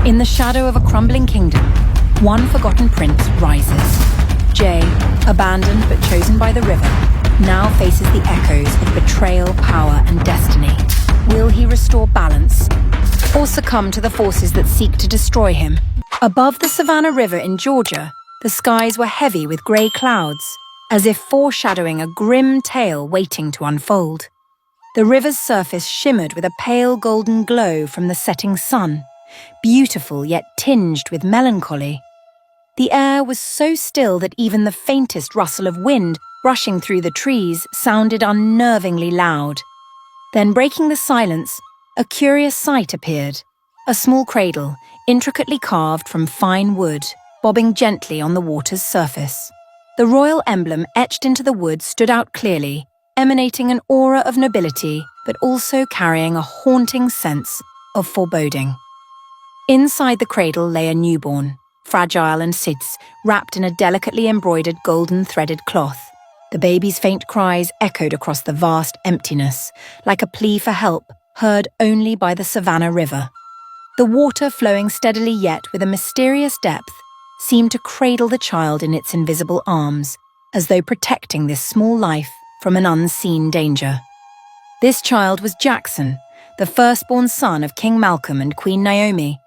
In the shadow of a crumbling kingdom, one forgotten prince rises. Jay, abandoned but chosen by the river, now faces the echoes of betrayal, power, and destiny. Will he restore balance, or succumb to the forces that seek to destroy him? Above the Savannah River in Georgia, the skies were heavy with grey clouds, as if foreshadowing a grim tale waiting to unfold. The river's surface shimmered with a pale golden glow from the setting sun, beautiful yet tinged with melancholy. The air was so still that even the faintest rustle of wind rushing through the trees sounded unnervingly loud. Then, breaking the silence, a curious sight appeared. A small cradle, intricately carved from fine wood, bobbing gently on the water's surface. The royal emblem etched into the wood stood out clearly, emanating an aura of nobility, but also carrying a haunting sense of foreboding. Inside the cradle lay a newborn, fragile and sits, wrapped in a delicately embroidered golden threaded cloth. The baby's faint cries echoed across the vast emptiness, like a plea for help heard only by the Savannah River. The water, flowing steadily yet with a mysterious depth, seemed to cradle the child in its invisible arms, as though protecting this small life from an unseen danger. This child was Jackson, the firstborn son of King Malcolm and Queen Naomi,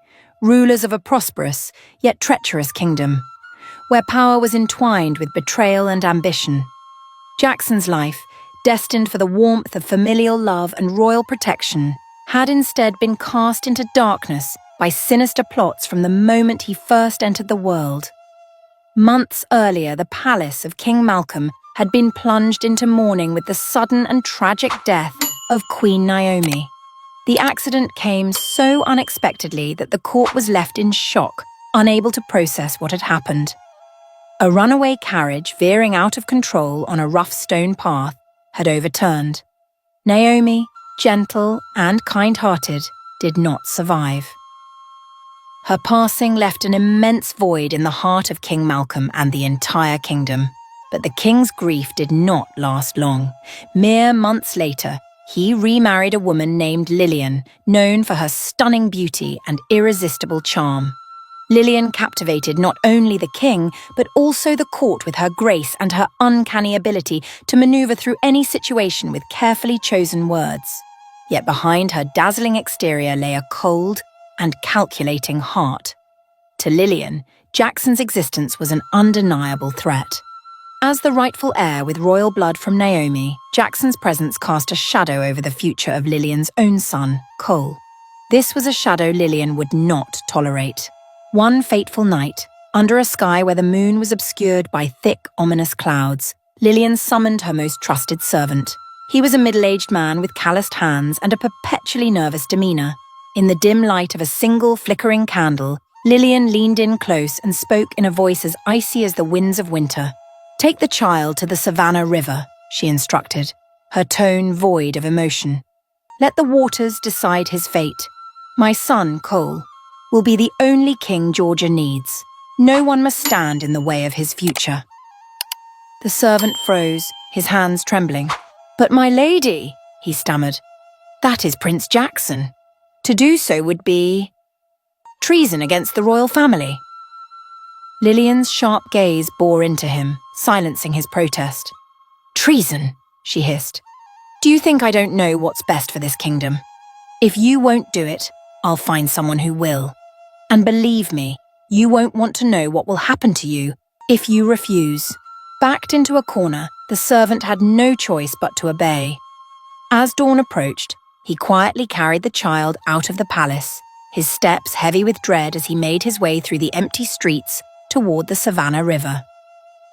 rulers of a prosperous yet treacherous kingdom, where power was entwined with betrayal and ambition. Jackson's life, destined for the warmth of familial love and royal protection, had instead been cast into darkness by sinister plots from the moment he first entered the world. Months earlier, the palace of King Malcolm had been plunged into mourning with the sudden and tragic death of Queen Naomi. The accident came so unexpectedly that the court was left in shock, unable to process what had happened. A runaway carriage veering out of control on a rough stone path had overturned. Naomi, gentle and kind-hearted, did not survive. Her passing left an immense void in the heart of King Malcolm and the entire kingdom. But the king's grief did not last long. Mere months later, he remarried a woman named Lillian, known for her stunning beauty and irresistible charm. Lillian captivated not only the king, but also the court with her grace and her uncanny ability to maneuver through any situation with carefully chosen words. Yet behind her dazzling exterior lay a cold and calculating heart. To Lillian, Jackson's existence was an undeniable threat. As the rightful heir with royal blood from Naomi, Jackson's presence cast a shadow over the future of Lillian's own son, Cole. This was a shadow Lillian would not tolerate. One fateful night, under a sky where the moon was obscured by thick, ominous clouds, Lillian summoned her most trusted servant. He was a middle-aged man with calloused hands and a perpetually nervous demeanor. In the dim light of a single flickering candle, Lillian leaned in close and spoke in a voice as icy as the winds of winter. "Take the child to the Savannah River," she instructed, her tone void of emotion. "Let the waters decide his fate. My son, Cole, will be the only king Georgia needs. No one must stand in the way of his future." The servant froze, his hands trembling. "But my lady," he stammered, "that is Prince Jackson. To do so would be treason against the royal family." Lillian's sharp gaze bore into him, silencing his protest. "Treason," she hissed. "Do you think I don't know what's best for this kingdom? If you won't do it, I'll find someone who will. And believe me, you won't want to know what will happen to you if you refuse." Backed into a corner, the servant had no choice but to obey. As dawn approached, he quietly carried the child out of the palace, his steps heavy with dread as he made his way through the empty streets toward the Savannah River.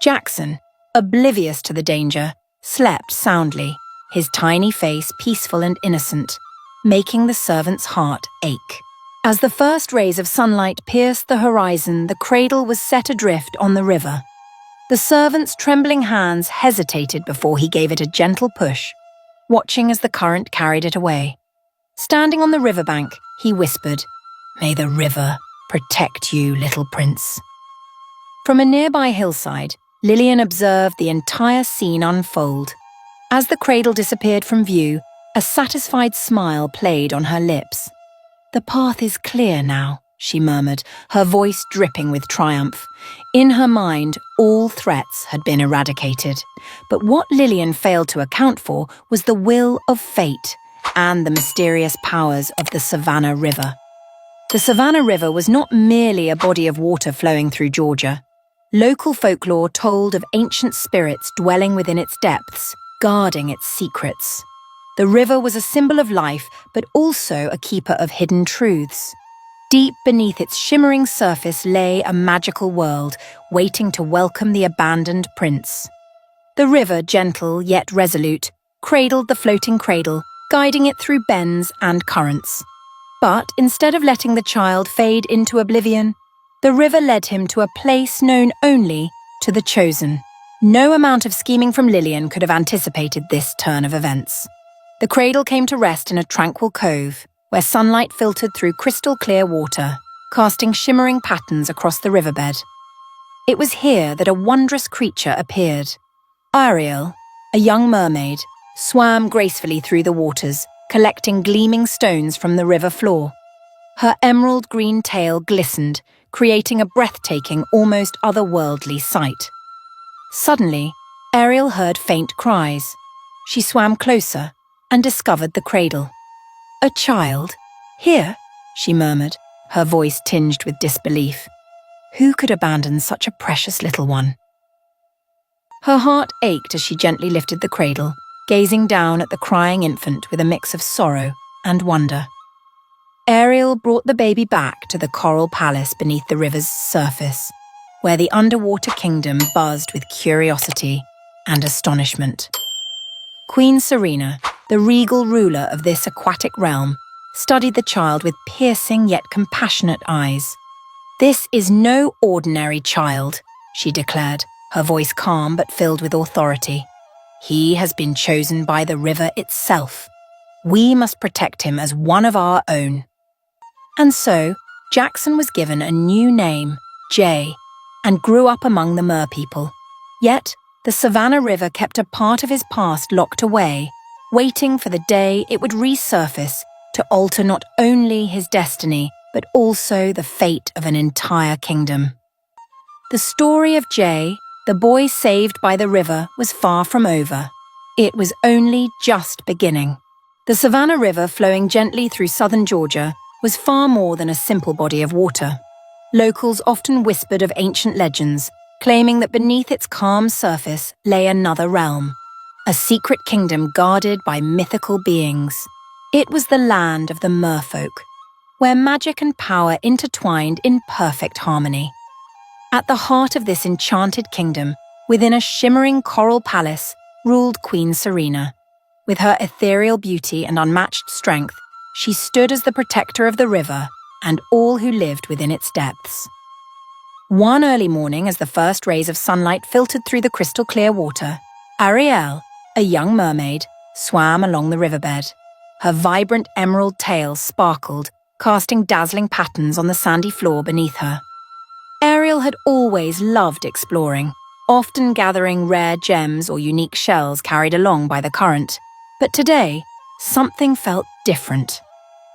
Jackson, oblivious to the danger, slept soundly, his tiny face peaceful and innocent, making the servant's heart ache. As the first rays of sunlight pierced the horizon, the cradle was set adrift on the river. The servant's trembling hands hesitated before he gave it a gentle push, watching as the current carried it away. Standing on the riverbank, he whispered, "May the river protect you, little prince." From a nearby hillside, Lillian observed the entire scene unfold. As the cradle disappeared from view, a satisfied smile played on her lips. "The path is clear now," she murmured, her voice dripping with triumph. In her mind, all threats had been eradicated. But what Lillian failed to account for was the will of fate and the mysterious powers of the Savannah River. The Savannah River was not merely a body of water flowing through Georgia. Local folklore told of ancient spirits dwelling within its depths, guarding its secrets. The river was a symbol of life, but also a keeper of hidden truths. Deep beneath its shimmering surface lay a magical world, waiting to welcome the abandoned prince. The river, gentle yet resolute, cradled the floating cradle, guiding it through bends and currents. But instead of letting the child fade into oblivion, the river led him to a place known only to the chosen. No amount of scheming from Lillian could have anticipated this turn of events. The cradle came to rest in a tranquil cove, where sunlight filtered through crystal-clear water, casting shimmering patterns across the riverbed. It was here that a wondrous creature appeared. Ariel, a young mermaid, swam gracefully through the waters, collecting gleaming stones from the river floor. Her emerald green tail glistened, creating a breathtaking, almost otherworldly sight. Suddenly, Ariel heard faint cries. She swam closer and discovered the cradle. "A child? Here?" she murmured, her voice tinged with disbelief. Who could abandon such a precious little one? Her heart ached as she gently lifted the cradle, gazing down at the crying infant with a mix of sorrow and wonder. Ariel brought the baby back to the coral palace beneath the river's surface, where the underwater kingdom buzzed with curiosity and astonishment. Queen Serena, the regal ruler of this aquatic realm, studied the child with piercing yet compassionate eyes. "This is no ordinary child," she declared, her voice calm but filled with authority. "He has been chosen by the river itself. We must protect him as one of our own." And so, Jackson was given a new name, Jay, and grew up among the merpeople. Yet, the Savannah River kept a part of his past locked away, waiting for the day it would resurface to alter not only his destiny, but also the fate of an entire kingdom. The story of Jay, the boy saved by the river, was far from over. It was only just beginning. The Savannah River, flowing gently through southern Georgia, was far more than a simple body of water. Locals often whispered of ancient legends, claiming that beneath its calm surface lay another realm, a secret kingdom guarded by mythical beings. It was the land of the merfolk, where magic and power intertwined in perfect harmony. At the heart of this enchanted kingdom, within a shimmering coral palace, ruled Queen Serena. With her ethereal beauty and unmatched strength, she stood as the protector of the river and all who lived within its depths. One early morning, as the first rays of sunlight filtered through the crystal-clear water, Ariel, a young mermaid, swam along the riverbed. Her vibrant emerald tail sparkled, casting dazzling patterns on the sandy floor beneath her. Ariel had always loved exploring, often gathering rare gems or unique shells carried along by the current. But today, something felt different.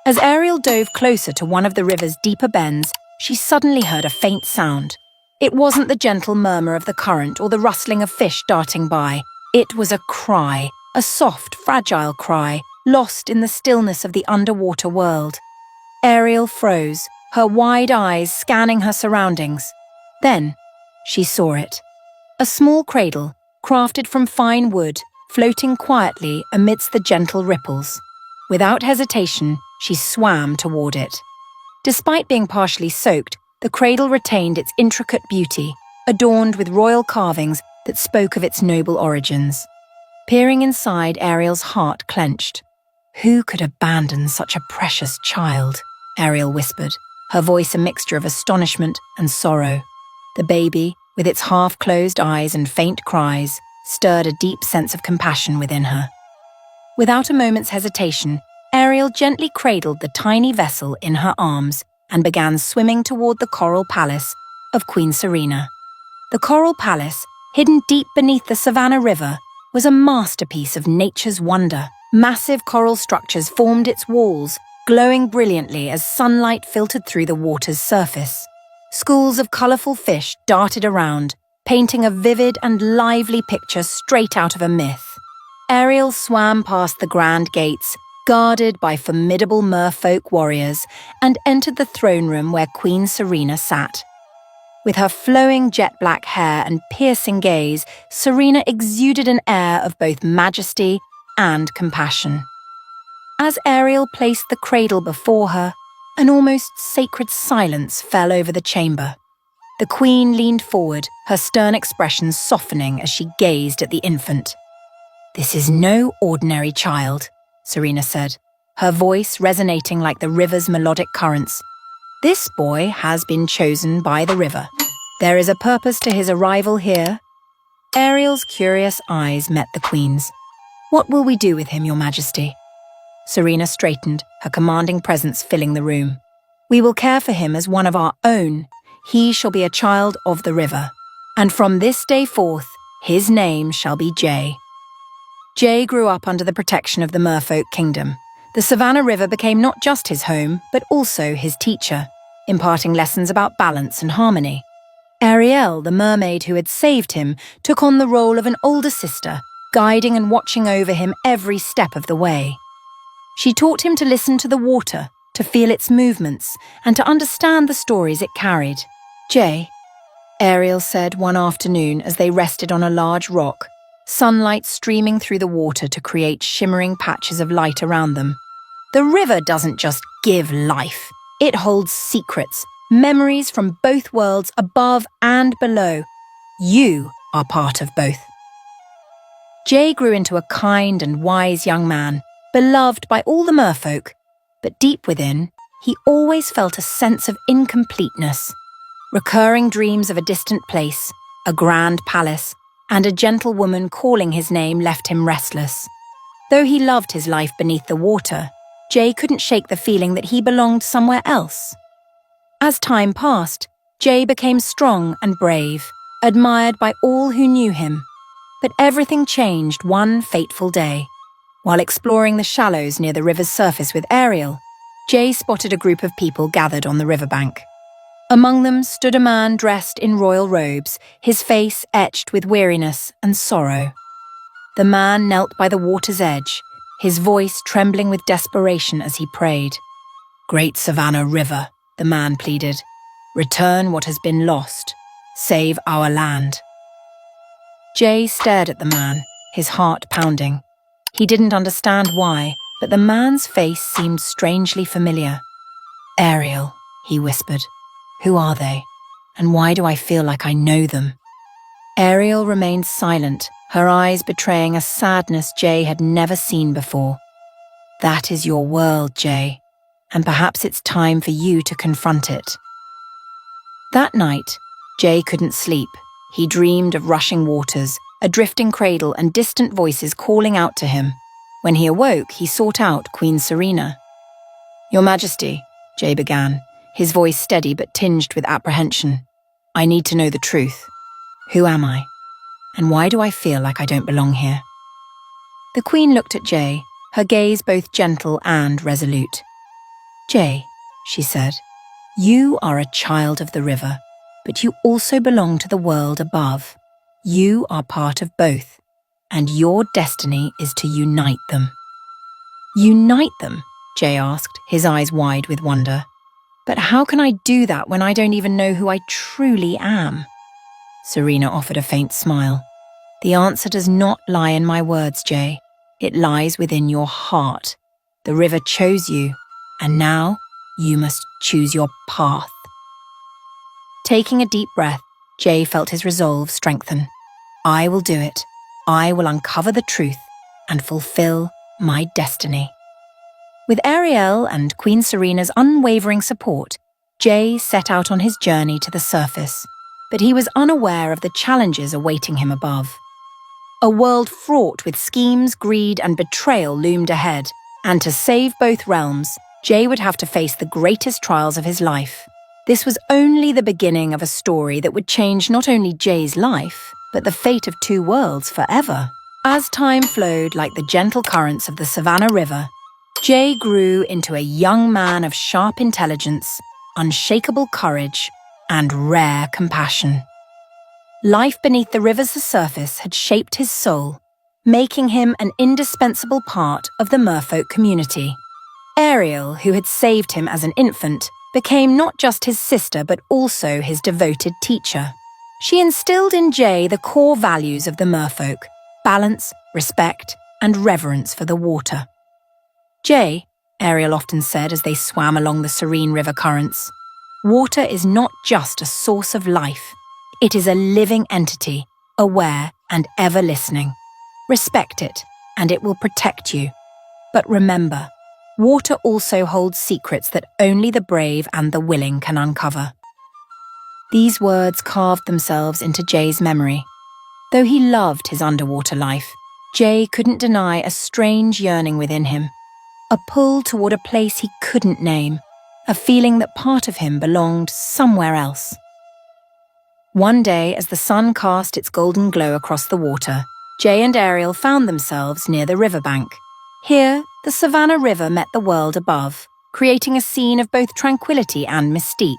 As Ariel dove closer to one of the river's deeper bends, she suddenly heard a faint sound. It wasn't the gentle murmur of the current or the rustling of fish darting by. It was a cry, a soft, fragile cry, lost in the stillness of the underwater world. Ariel froze, her wide eyes scanning her surroundings. Then, she saw it. A small cradle, crafted from fine wood, floating quietly amidst the gentle ripples. Without hesitation, she swam toward it. Despite being partially soaked, the cradle retained its intricate beauty, adorned with royal carvings that spoke of its noble origins. Peering inside, Ariel's heart clenched. "Who could abandon such a precious child?" Ariel whispered, her voice a mixture of astonishment and sorrow. The baby, with its half-closed eyes and faint cries, stirred a deep sense of compassion within her. Without a moment's hesitation, Ariel gently cradled the tiny vessel in her arms and began swimming toward the coral palace of Queen Serena. The coral palace, hidden deep beneath the Savannah River, was a masterpiece of nature's wonder. Massive coral structures formed its walls, glowing brilliantly as sunlight filtered through the water's surface. Schools of colourful fish darted around, painting a vivid and lively picture straight out of a myth. Ariel swam past the grand gates, guarded by formidable merfolk warriors, and entered the throne room where Queen Serena sat. With her flowing jet-black hair and piercing gaze, Serena exuded an air of both majesty and compassion. As Ariel placed the cradle before her, an almost sacred silence fell over the chamber. The Queen leaned forward, her stern expression softening as she gazed at the infant. "This is no ordinary child," Serena said, her voice resonating like the river's melodic currents. "This boy has been chosen by the river. There is a purpose to his arrival here." Ariel's curious eyes met the Queen's. "What will we do with him, Your Majesty?" Serena straightened, her commanding presence filling the room. "We will care for him as one of our own. He shall be a child of the river. And from this day forth, his name shall be Jay." Jay grew up under the protection of the merfolk kingdom. The Savannah River became not just his home, but also his teacher, imparting lessons about balance and harmony. Ariel, the mermaid who had saved him, took on the role of an older sister, guiding and watching over him every step of the way. She taught him to listen to the water, to feel its movements, and to understand the stories it carried. "Jay," Ariel said one afternoon as they rested on a large rock, sunlight streaming through the water to create shimmering patches of light around them. "The river doesn't just give life. It holds secrets, memories from both worlds above and below. You are part of both." Jay grew into a kind and wise young man, beloved by all the merfolk, but deep within, he always felt a sense of incompleteness. Recurring dreams of a distant place, a grand palace, and a gentle woman calling his name left him restless. Though he loved his life beneath the water, Jay couldn't shake the feeling that he belonged somewhere else. As time passed, Jay became strong and brave, admired by all who knew him. But everything changed one fateful day. While exploring the shallows near the river's surface with Ariel, Jay spotted a group of people gathered on the riverbank. Among them stood a man dressed in royal robes, his face etched with weariness and sorrow. The man knelt by the water's edge, his voice trembling with desperation as he prayed. "Great Savannah River," the man pleaded, "return what has been lost. Save our land." Jay stared at the man, his heart pounding. He didn't understand why, but the man's face seemed strangely familiar. "Ariel," he whispered. "Who are they? And why do I feel like I know them?" Ariel remained silent, her eyes betraying a sadness Jay had never seen before. "That is your world, Jay, and perhaps it's time for you to confront it." That night, Jay couldn't sleep. He dreamed of rushing waters, a drifting cradle, and distant voices calling out to him. When he awoke, he sought out Queen Serena. "Your Majesty," Jay began, his voice steady but tinged with apprehension. "I need to know the truth. Who am I? And why do I feel like I don't belong here?" The Queen looked at Jay, her gaze both gentle and resolute. "Jay," she said, "you are a child of the river, but you also belong to the world above. You are part of both, and your destiny is to unite them." "Unite them?" Jay asked, his eyes wide with wonder. "But how can I do that when I don't even know who I truly am?" Serena offered a faint smile. "The answer does not lie in my words, Jay. It lies within your heart. The river chose you, and now you must choose your path." Taking a deep breath, Jay felt his resolve strengthen. "I will do it. I will uncover the truth and fulfill my destiny." With Ariel and Queen Serena's unwavering support, Jay set out on his journey to the surface, but he was unaware of the challenges awaiting him above. A world fraught with schemes, greed, and betrayal loomed ahead, and to save both realms, Jay would have to face the greatest trials of his life. This was only the beginning of a story that would change not only Jay's life, but the fate of two worlds forever. As time flowed like the gentle currents of the Savannah River, Jay grew into a young man of sharp intelligence, unshakable courage, and rare compassion. Life beneath the river's surface had shaped his soul, making him an indispensable part of the merfolk community. Ariel, who had saved him as an infant, became not just his sister but also his devoted teacher. She instilled in Jay the core values of the merfolk: balance, respect, and reverence for the water. Jay, Ariel often said as they swam along the serene river currents, water is not just a source of life. It is a living entity, aware and ever listening. Respect it, and it will protect you. But remember, water also holds secrets that only the brave and the willing can uncover. These words carved themselves into Jay's memory. Though he loved his underwater life, Jay couldn't deny a strange yearning within him. A pull toward a place he couldn't name, a feeling that part of him belonged somewhere else. One day, as the sun cast its golden glow across the water, Jay and Ariel found themselves near the riverbank. Here, the Savannah River met the world above, creating a scene of both tranquility and mystique.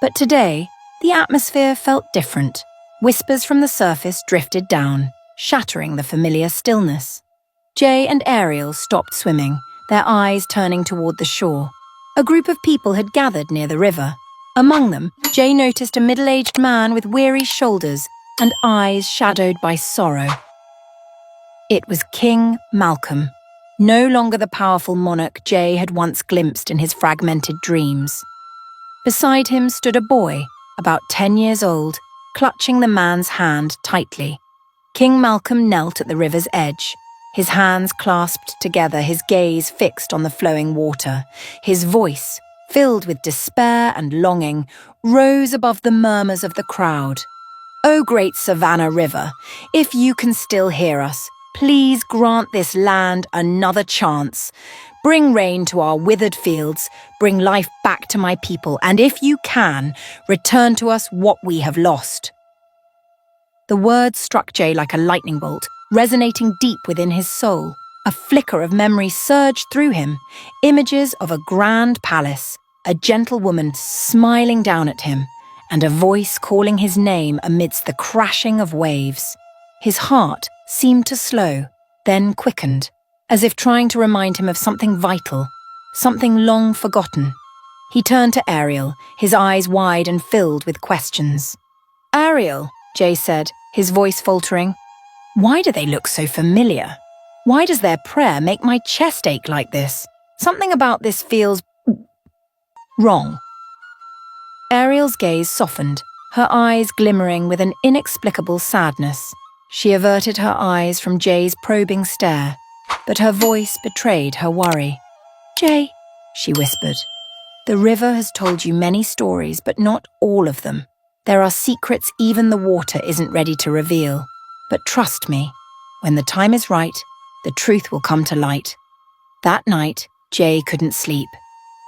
But today, the atmosphere felt different. Whispers from the surface drifted down, shattering the familiar stillness. Jay and Ariel stopped swimming, their eyes turning toward the shore. A group of people had gathered near the river. Among them, Jay noticed a middle-aged man with weary shoulders and eyes shadowed by sorrow. It was King Malcolm, no longer the powerful monarch Jay had once glimpsed in his fragmented dreams. Beside him stood a boy, about 10 years old, clutching the man's hand tightly. King Malcolm knelt at the river's edge, his hands clasped together, his gaze fixed on the flowing water. His voice, filled with despair and longing, rose above the murmurs of the crowd. "O great Savannah River, if you can still hear us, please grant this land another chance. Bring rain to our withered fields, bring life back to my people, and if you can, return to us what we have lost." The words struck Jay like a lightning bolt, resonating deep within his soul. A flicker of memory surged through him, images of a grand palace, a gentle woman smiling down at him, and a voice calling his name amidst the crashing of waves. His heart seemed to slow, then quickened, as if trying to remind him of something vital, something long forgotten. He turned to Ariel, his eyes wide and filled with questions. "Ariel," Jay said, his voice faltering, "why do they look so familiar? Why does their prayer make my chest ache like this? Something about this feels wrong." Ariel's gaze softened, her eyes glimmering with an inexplicable sadness. She averted her eyes from Jay's probing stare, but her voice betrayed her worry. "Jay," she whispered, "the river has told you many stories, but not all of them. There are secrets even the water isn't ready to reveal. But trust me, when the time is right, the truth will come to light." That night, Jay couldn't sleep.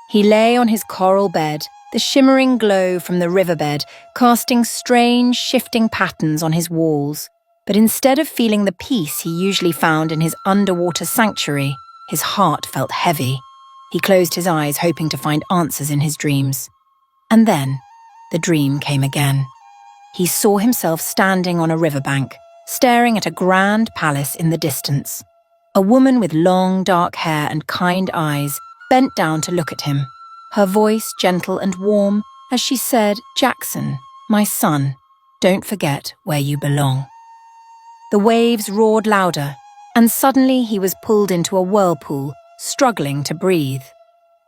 He lay on his coral bed, the shimmering glow from the riverbed casting strange, shifting patterns on his walls. But instead of feeling the peace he usually found in his underwater sanctuary, his heart felt heavy. He closed his eyes, hoping to find answers in his dreams. And then, the dream came again. He saw himself standing on a riverbank, staring at a grand palace in the distance. A woman with long, dark hair and kind eyes bent down to look at him, her voice gentle and warm as she said, "Jackson, my son, don't forget where you belong." The waves roared louder, and suddenly he was pulled into a whirlpool, struggling to breathe.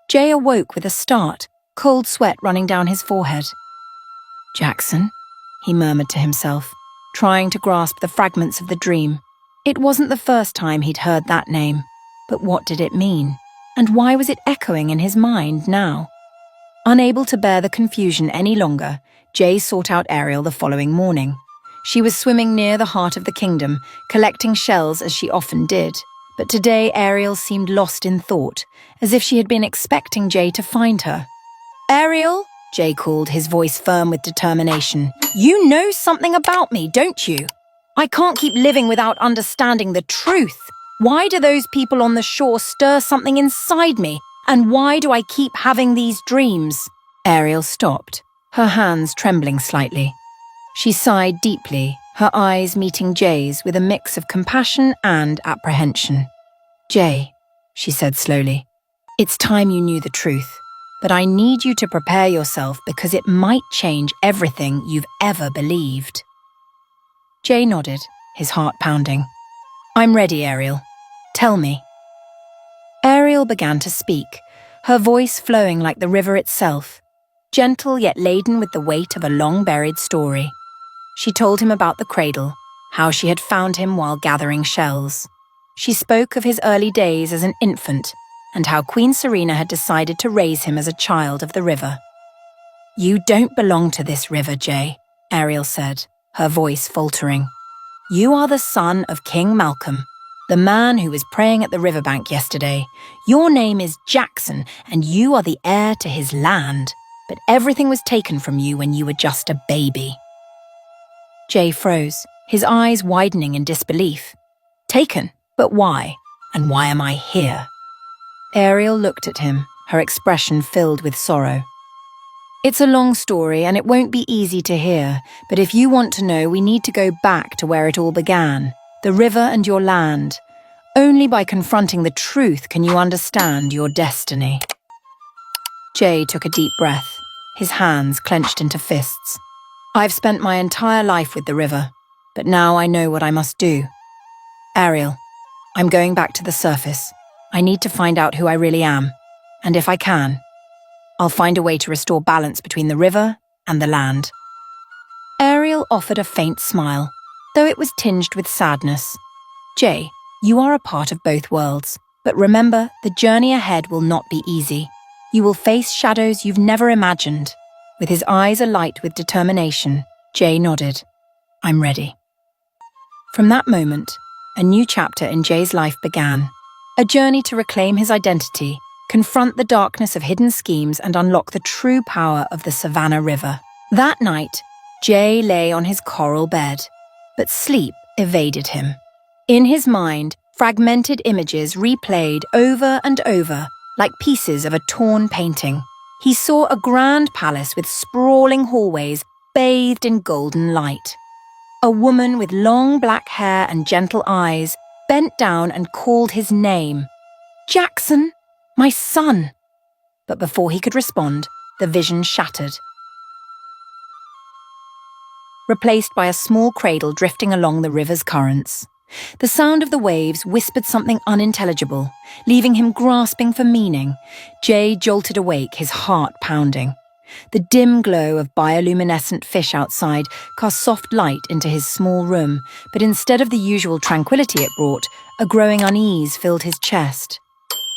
Jay awoke with a start, cold sweat running down his forehead. "Jackson," he murmured to himself, trying to grasp the fragments of the dream. It wasn't the first time he'd heard that name, but what did it mean? And why was it echoing in his mind now? Unable to bear the confusion any longer, Jay sought out Ariel the following morning. She was swimming near the heart of the kingdom, collecting shells as she often did. But today Ariel seemed lost in thought, as if she had been expecting Jay to find her. "Ariel," Jay called, his voice firm with determination. "You know something about me, don't you? I can't keep living without understanding the truth. Why do those people on the shore stir something inside me? And why do I keep having these dreams?" Ariel stopped, her hands trembling slightly. She sighed deeply, her eyes meeting Jay's with a mix of compassion and apprehension. "Jay," she said slowly, "it's time you knew the truth, but I need you to prepare yourself because it might change everything you've ever believed." Jay nodded, his heart pounding. "I'm ready, Ariel. Tell me." Ariel began to speak, her voice flowing like the river itself, gentle yet laden with the weight of a long-buried story. She told him about the cradle, how she had found him while gathering shells. She spoke of his early days as an infant and how Queen Serena had decided to raise him as a child of the river. "You don't belong to this river, Jay," Ariel said, her voice faltering. "You are the son of King Malcolm, the man who was praying at the riverbank yesterday. Your name is Jackson, and you are the heir to his land, but everything was taken from you when you were just a baby." Jay froze, his eyes widening in disbelief. "Taken? But why? And why am I here?" Ariel looked at him, her expression filled with sorrow. "It's a long story and it won't be easy to hear, but if you want to know, we need to go back to where it all began, the river and your land. Only by confronting the truth can you understand your destiny." Jay took a deep breath, his hands clenched into fists. "I've spent my entire life with the river, but now I know what I must do. Ariel, I'm going back to the surface. I need to find out who I really am, and if I can, I'll find a way to restore balance between the river and the land." Ariel offered a faint smile, though it was tinged with sadness. "Jay, you are a part of both worlds, but remember, the journey ahead will not be easy. You will face shadows you've never imagined." With his eyes alight with determination, Jay nodded. "I'm ready." From that moment, a new chapter in Jay's life began, a journey to reclaim his identity, confront the darkness of hidden schemes and unlock the true power of the Savannah River. That night, Jay lay on his coral bed, but sleep evaded him. In his mind, fragmented images replayed over and over, like pieces of a torn painting. He saw a grand palace with sprawling hallways bathed in golden light. A woman with long black hair and gentle eyes bent down and called his name. "Jackson, my son!" But before he could respond, the vision shattered. Replaced by a small cradle drifting along the river's currents. The sound of the waves whispered something unintelligible, leaving him grasping for meaning. Jay jolted awake, his heart pounding. The dim glow of bioluminescent fish outside cast soft light into his small room, but instead of the usual tranquility it brought, a growing unease filled his chest.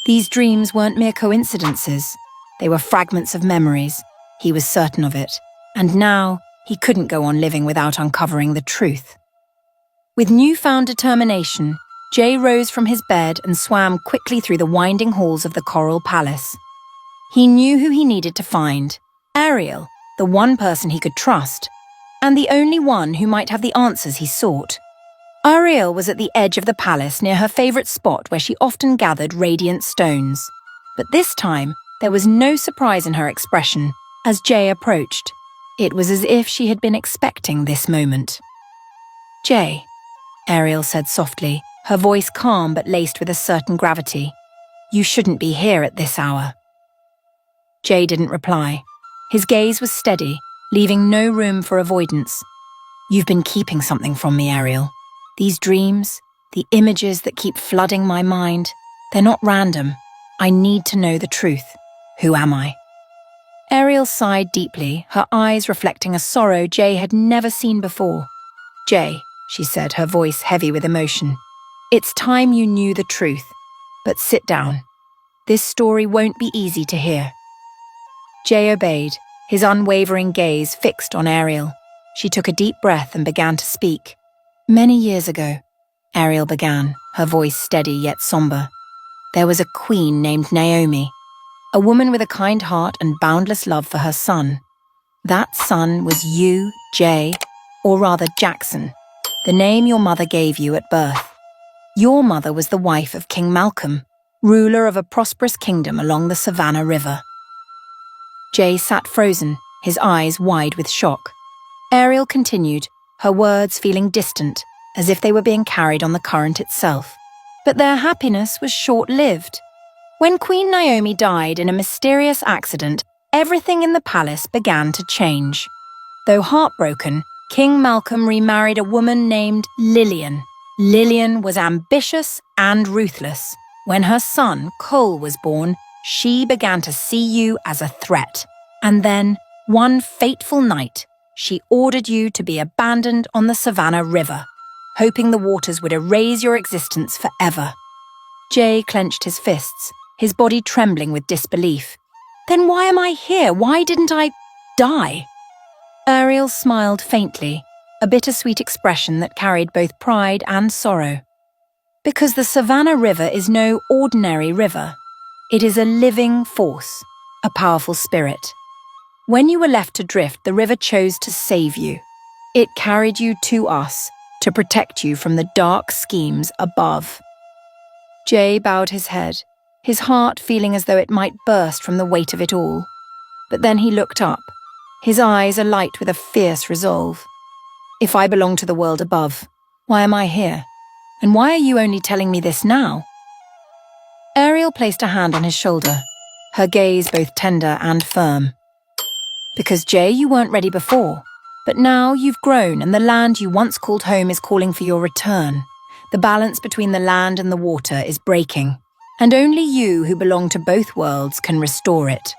These dreams weren't mere coincidences. They were fragments of memories. He was certain of it. And now, he couldn't go on living without uncovering the truth. With newfound determination, Jay rose from his bed and swam quickly through the winding halls of the Coral Palace. He knew who he needed to find: Ariel, the one person he could trust, and the only one who might have the answers he sought. Ariel was at the edge of the palace near her favourite spot where she often gathered radiant stones. But this time, there was no surprise in her expression as Jay approached. It was as if she had been expecting this moment. "Jay," Ariel said softly, her voice calm but laced with a certain gravity. "You shouldn't be here at this hour." Jay didn't reply. His gaze was steady, leaving no room for avoidance. "You've been keeping something from me, Ariel. These dreams, the images that keep flooding my mind, they're not random. I need to know the truth. Who am I?" Ariel sighed deeply, her eyes reflecting a sorrow Jay had never seen before. "Jay," she said, her voice heavy with emotion, "it's time you knew the truth. But sit down. This story won't be easy to hear." Jay obeyed, his unwavering gaze fixed on Ariel. She took a deep breath and began to speak. "Many years ago," Ariel began, her voice steady yet somber, "there was a queen named Naomi, a woman with a kind heart and boundless love for her son. That son was you, Jay, or rather Jackson, the name your mother gave you at birth. Your mother was the wife of King Malcolm, ruler of a prosperous kingdom along the Savannah River. Jay sat frozen, his eyes wide with shock. Ariel continued, her words feeling distant, as if they were being carried on the current itself. But their happiness was short-lived. When Queen Naomi died in a mysterious accident, everything in the palace began to change. Though heartbroken, King Malcolm remarried a woman named Lillian. Lillian was ambitious and ruthless. When her son, Cole, was born, she began to see you as a threat. And then, one fateful night, she ordered you to be abandoned on the Savannah River, hoping the waters would erase your existence forever. Jay clenched his fists, his body trembling with disbelief. Then why am I here? Why didn't I die? Ariel smiled faintly, a bittersweet expression that carried both pride and sorrow. Because the Savannah River is no ordinary river. It is a living force, a powerful spirit. When you were left to drift, the river chose to save you. It carried you to us, to protect you from the dark schemes above. Jay bowed his head, his heart feeling as though it might burst from the weight of it all. But then he looked up, his eyes alight with a fierce resolve. If I belong to the world above, why am I here? And why are you only telling me this now? Ariel placed a hand on his shoulder, her gaze both tender and firm. Because, Jay, you weren't ready before. But now you've grown and the land you once called home is calling for your return. The balance between the land and the water is breaking, and only you who belong to both worlds can restore it.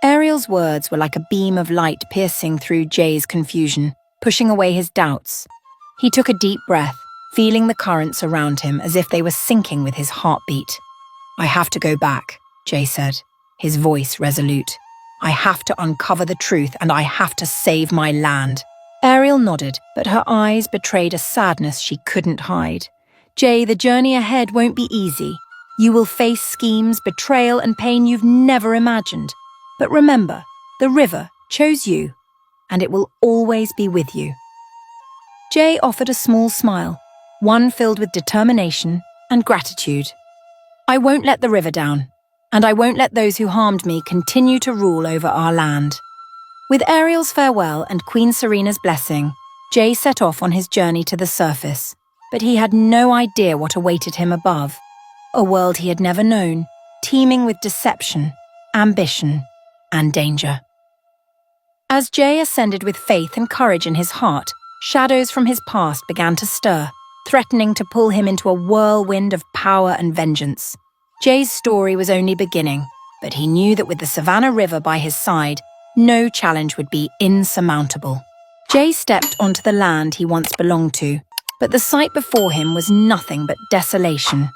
Ariel's words were like a beam of light piercing through Jay's confusion, pushing away his doubts. He took a deep breath, feeling the currents around him as if they were sinking with his heartbeat. I have to go back, Jay said, his voice resolute. I have to uncover the truth and I have to save my land. Ariel nodded, but her eyes betrayed a sadness she couldn't hide. Jay, the journey ahead won't be easy. You will face schemes, betrayal and pain you've never imagined. But remember, the river chose you, and it will always be with you. Jay offered a small smile, one filled with determination and gratitude. I won't let the river down, and I won't let those who harmed me continue to rule over our land. With Ariel's farewell and Queen Serena's blessing, Jay set off on his journey to the surface, but he had no idea what awaited him above. A world he had never known, teeming with deception, ambition, and danger. As Jay ascended with faith and courage in his heart, shadows from his past began to stir, threatening to pull him into a whirlwind of power and vengeance. Jay's story was only beginning, but he knew that with the Savannah River by his side, no challenge would be insurmountable. Jay stepped onto the land he once belonged to, but the sight before him was nothing but desolation.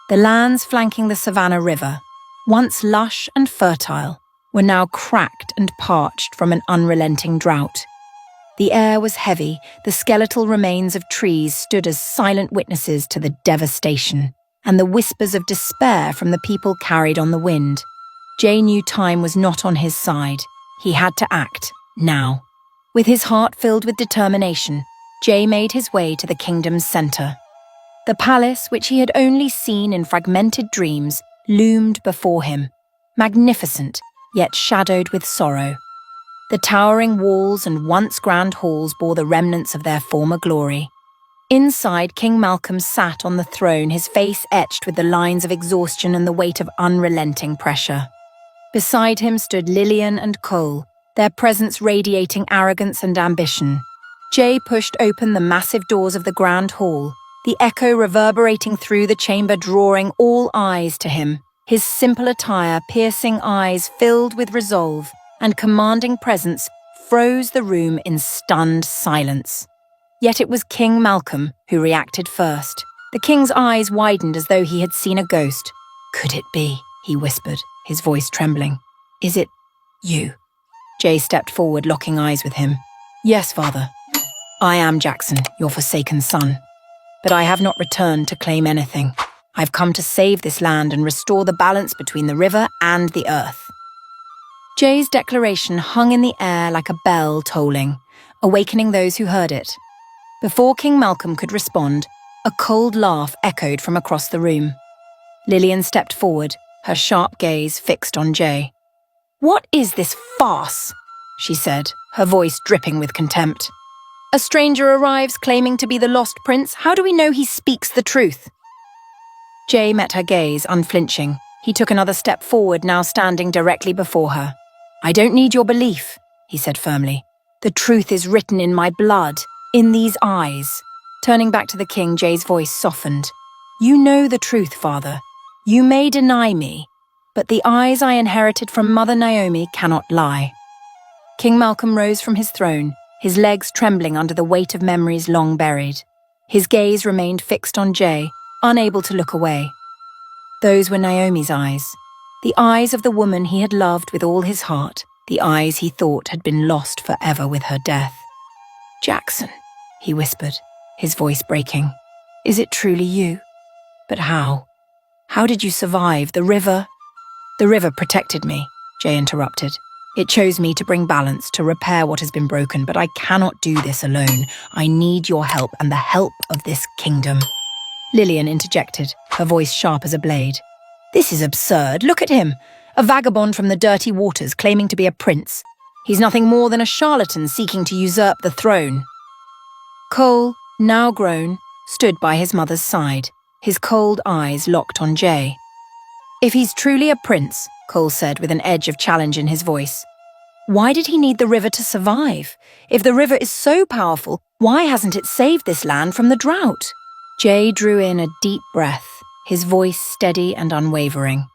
The lands flanking the Savannah River, once lush and fertile, were now cracked and parched from an unrelenting drought. The air was heavy, the skeletal remains of trees stood as silent witnesses to the devastation, and the whispers of despair from the people carried on the wind. Jay knew time was not on his side. He had to act, now. With his heart filled with determination, Jay made his way to the kingdom's center. The palace, which he had only seen in fragmented dreams, loomed before him, magnificent, yet shadowed with sorrow. The towering walls and once grand halls bore the remnants of their former glory. Inside, King Malcolm sat on the throne, his face etched with the lines of exhaustion and the weight of unrelenting pressure. Beside him stood Lillian and Cole, their presence radiating arrogance and ambition. Jay pushed open the massive doors of the grand hall, the echo reverberating through the chamber, drawing all eyes to him. His simple attire, piercing eyes filled with resolve, and commanding presence froze the room in stunned silence. Yet it was King Malcolm who reacted first. The king's eyes widened as though he had seen a ghost. Could it be? He whispered, his voice trembling. Is it you? Jay stepped forward, locking eyes with him. Yes, father. I am Jackson, your forsaken son. But I have not returned to claim anything. I've come to save this land and restore the balance between the river and the earth. Jay's declaration hung in the air like a bell tolling, awakening those who heard it. Before King Malcolm could respond, A cold laugh echoed from across the room. Lillian stepped forward, her sharp gaze fixed on Jay. "What is this farce?" she said, her voice dripping with contempt. "A stranger arrives claiming to be the lost prince. How do we know he speaks the truth?" Jay met her gaze, unflinching. He took another step forward, now standing directly before her. "I don't need your belief," he said firmly. "The truth is written in my blood, in these eyes." Turning back to the king, Jay's voice softened. "You know the truth, father. You may deny me, but the eyes I inherited from Mother Naomi cannot lie." King Malcolm rose from his throne, his legs trembling under the weight of memories long buried. His gaze remained fixed on Jay, unable to look away. Those were Naomi's eyes, the eyes of the woman he had loved with all his heart, the eyes he thought had been lost forever with her death. "Jackson," he whispered, his voice breaking. "Is it truly you? But how? How did you survive? The river?" "The river protected me," Jay interrupted. "It chose me to bring balance, to repair what has been broken, but I cannot do this alone. I need your help and the help of this kingdom." Lillian interjected, her voice sharp as a blade. "This is absurd. Look at him, a vagabond from the dirty waters claiming to be a prince. He's nothing more than a charlatan seeking to usurp the throne." Cole, now grown, stood by his mother's side, his cold eyes locked on Jay. "If he's truly a prince," Cole said with an edge of challenge in his voice, "why did he need the river to survive? If the river is so powerful, why hasn't it saved this land from the drought?" Jay drew in a deep breath, his voice steady and unwavering.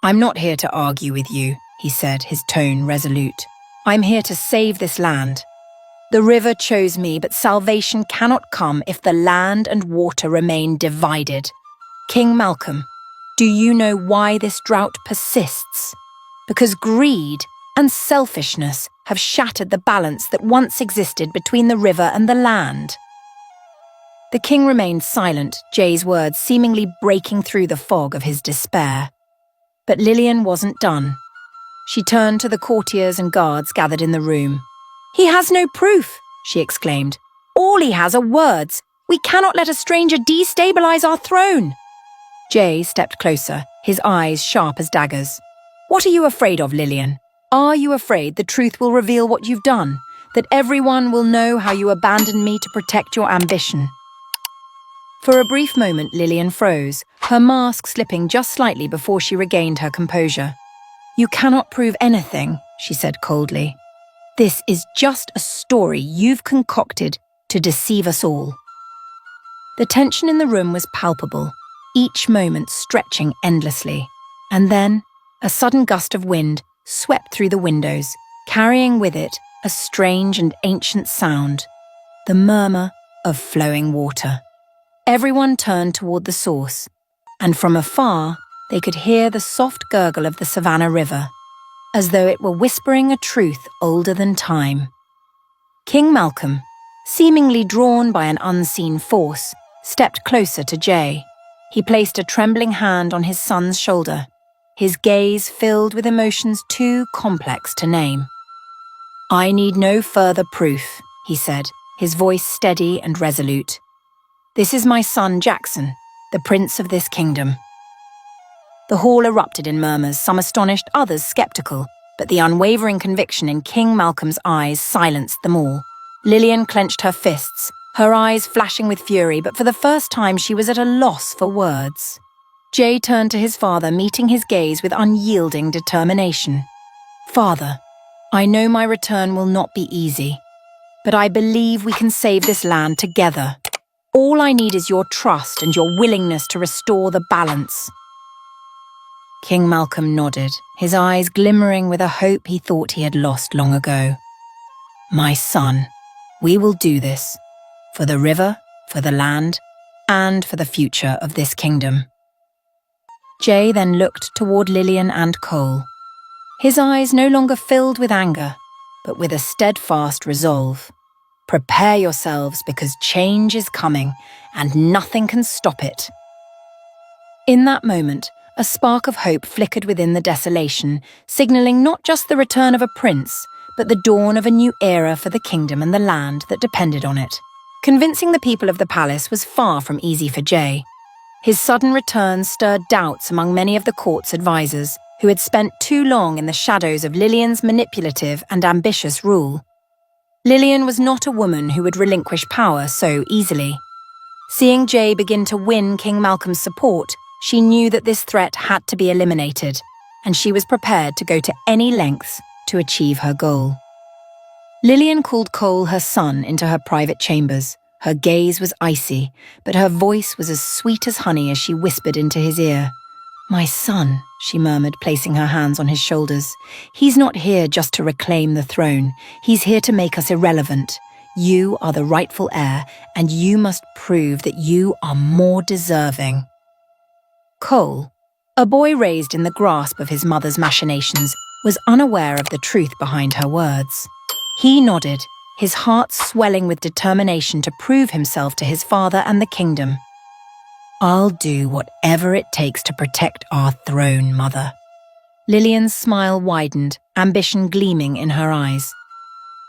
"I'm not here to argue with you," he said, his tone resolute. "I'm here to save this land. The river chose me, but salvation cannot come if the land and water remain divided. King Malcolm, do you know why this drought persists? Because greed and selfishness have shattered the balance that once existed between the river and the land." The king remained silent, Jay's words seemingly breaking through the fog of his despair. But Lillian wasn't done. She turned to the courtiers and guards gathered in the room. "He has no proof," she exclaimed. "All he has are words. We cannot let a stranger destabilize our throne." Jay stepped closer, his eyes sharp as daggers. "What are you afraid of, Lillian? Are you afraid the truth will reveal what you've done? That everyone will know how you abandoned me to protect your ambition?" For a brief moment, Lillian froze, her mask slipping just slightly before she regained her composure. "You cannot prove anything," she said coldly. "This is just a story you've concocted to deceive us all." The tension in the room was palpable, each moment stretching endlessly. And then, a sudden gust of wind swept through the windows, carrying with it a strange and ancient sound, the murmur of flowing water. Everyone turned toward the source, and from afar they could hear the soft gurgle of the Savannah River, as though it were whispering a truth older than time. King Malcolm, seemingly drawn by an unseen force, stepped closer to Jay. He placed a trembling hand on his son's shoulder, his gaze filled with emotions too complex to name. "I need no further proof," he said, his voice steady and resolute. "This is my son Jackson, the prince of this kingdom." The hall erupted in murmurs, some astonished, others skeptical, but the unwavering conviction in King Malcolm's eyes silenced them all. Lillian clenched her fists, her eyes flashing with fury, but for the first time she was at a loss for words. Jay turned to his father, meeting his gaze with unyielding determination. "Father, I know my return will not be easy, but I believe we can save this land together. All I need is your trust and your willingness to restore the balance." King Malcolm nodded, his eyes glimmering with a hope he thought he had lost long ago. "My son, we will do this, for the river, for the land, and for the future of this kingdom." Jay then looked toward Lillian and Cole, his eyes no longer filled with anger, but with a steadfast resolve. "Prepare yourselves because change is coming and nothing can stop it." In that moment, a spark of hope flickered within the desolation, signaling not just the return of a prince, but the dawn of a new era for the kingdom and the land that depended on it. Convincing the people of the palace was far from easy for Jay. His sudden return stirred doubts among many of the court's advisors, who had spent too long in the shadows of Lillian's manipulative and ambitious rule. Lillian was not a woman who would relinquish power so easily. Seeing Jay begin to win King Malcolm's support, she knew that this threat had to be eliminated, and she was prepared to go to any lengths to achieve her goal. Lillian called Cole her son into her private chambers. Her gaze was icy, but her voice was as sweet as honey as she whispered into his ear. "My son," she murmured, placing her hands on his shoulders. "He's not here just to reclaim the throne. He's here to make us irrelevant. You are the rightful heir, and you must prove that you are more deserving." Cole, a boy raised in the grasp of his mother's machinations, was unaware of the truth behind her words. He nodded, his heart swelling with determination to prove himself to his father and the kingdom. "I'll do whatever it takes to protect our throne, Mother." Lillian's smile widened, ambition gleaming in her eyes.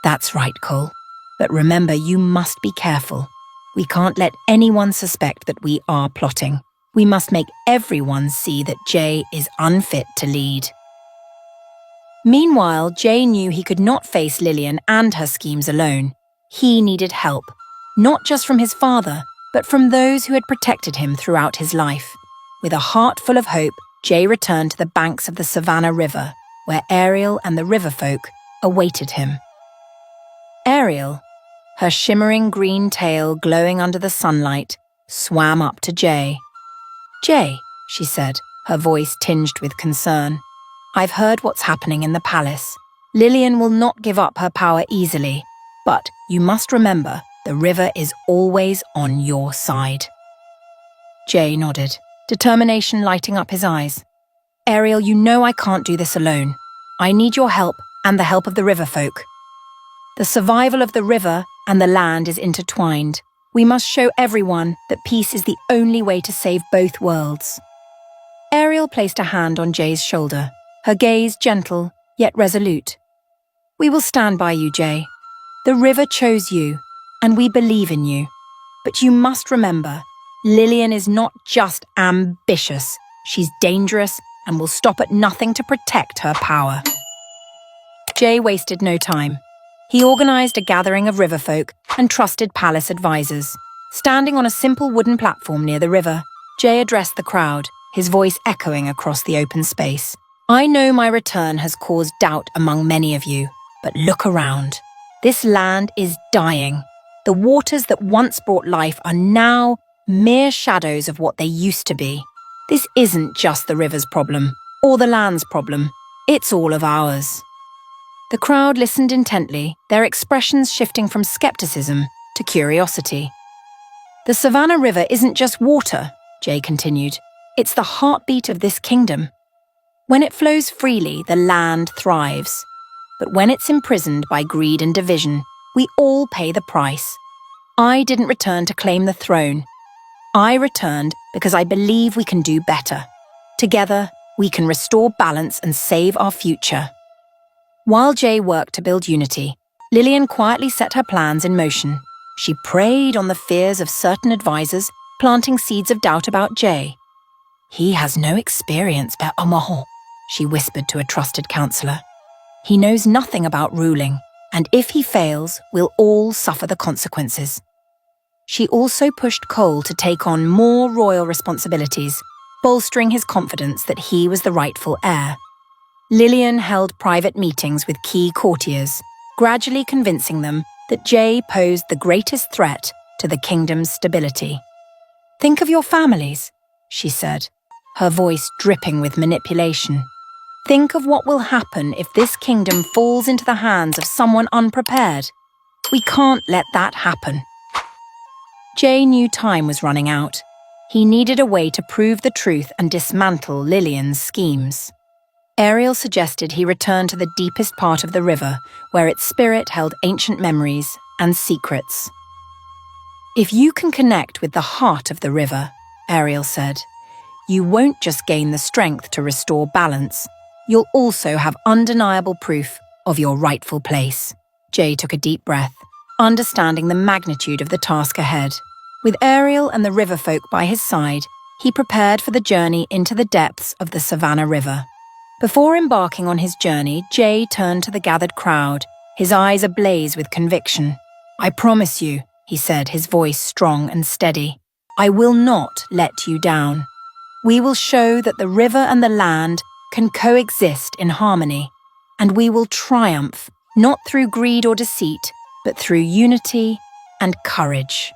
"That's right, Cole. But remember, you must be careful. We can't let anyone suspect that we are plotting. We must make everyone see that Jay is unfit to lead." Meanwhile, Jay knew he could not face Lillian and her schemes alone. He needed help, not just from his father, but from those who had protected him throughout his life. With a heart full of hope, Jay returned to the banks of the Savannah River, where Ariel and the river folk awaited him. Ariel, her shimmering green tail glowing under the sunlight, swam up to Jay. "Jay," she said, her voice tinged with concern, "I've heard what's happening in the palace. Lillian will not give up her power easily, but you must remember the river is always on your side." Jay nodded, determination lighting up his eyes. "Ariel, you know I can't do this alone. I need your help and the help of the river folk. The survival of the river and the land is intertwined. We must show everyone that peace is the only way to save both worlds." Ariel placed a hand on Jay's shoulder, her gaze gentle yet resolute. "We will stand by you, Jay. The river chose you, and we believe in you. But you must remember, Lillian is not just ambitious. She's dangerous and will stop at nothing to protect her power." Jay wasted no time. He organized a gathering of riverfolk and trusted palace advisors. Standing on a simple wooden platform near the river, Jay addressed the crowd, his voice echoing across the open space. "I know my return has caused doubt among many of you, but look around. This land is dying. The waters that once brought life are now mere shadows of what they used to be. This isn't just the river's problem, or the land's problem. It's all of ours." The crowd listened intently, their expressions shifting from skepticism to curiosity. "The Savannah River isn't just water," Jay continued. "It's the heartbeat of this kingdom. When it flows freely, the land thrives. But when it's imprisoned by greed and division, we all pay the price. I didn't return to claim the throne. I returned because I believe we can do better. Together, we can restore balance and save our future." While Jay worked to build unity, Lillian quietly set her plans in motion. She preyed on the fears of certain advisors, planting seeds of doubt about Jay. "He has no experience, Père Omaha," she whispered to a trusted counselor. "He knows nothing about ruling, and if he fails, we'll all suffer the consequences." She also pushed Cole to take on more royal responsibilities, bolstering his confidence that he was the rightful heir. Lillian held private meetings with key courtiers, gradually convincing them that Jay posed the greatest threat to the kingdom's stability. "Think of your families," she said, her voice dripping with manipulation. "Think of what will happen if this kingdom falls into the hands of someone unprepared. We can't let that happen." Jay knew time was running out. He needed a way to prove the truth and dismantle Lillian's schemes. Ariel suggested he return to the deepest part of the river, where its spirit held ancient memories and secrets. "If you can connect with the heart of the river," Ariel said, "you won't just gain the strength to restore balance, you'll also have undeniable proof of your rightful place." Jay took a deep breath. understanding the magnitude of the task ahead. With Ariel and the river folk by his side, he prepared for the journey into the depths of the Savannah River. Before embarking on his journey, Jay turned to the gathered crowd, his eyes ablaze with conviction. "I promise you," he said, his voice strong and steady, "I will not let you down. We will show that the river and the land can coexist in harmony, and we will triumph, not through greed or deceit, but through unity and courage."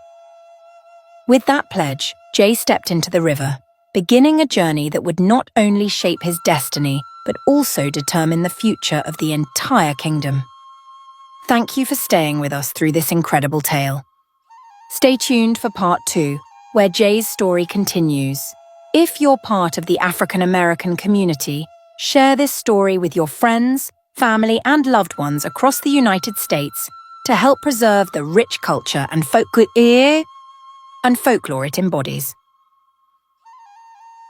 With that pledge, Jay stepped into the river, beginning a journey that would not only shape his destiny, but also determine the future of the entire kingdom. Thank you for staying with us through this incredible tale. Stay tuned for part 2, where Jay's story continues. If you're part of the African American community, share this story with your friends, family, and loved ones across the United States to help preserve the rich culture and folklore it embodies.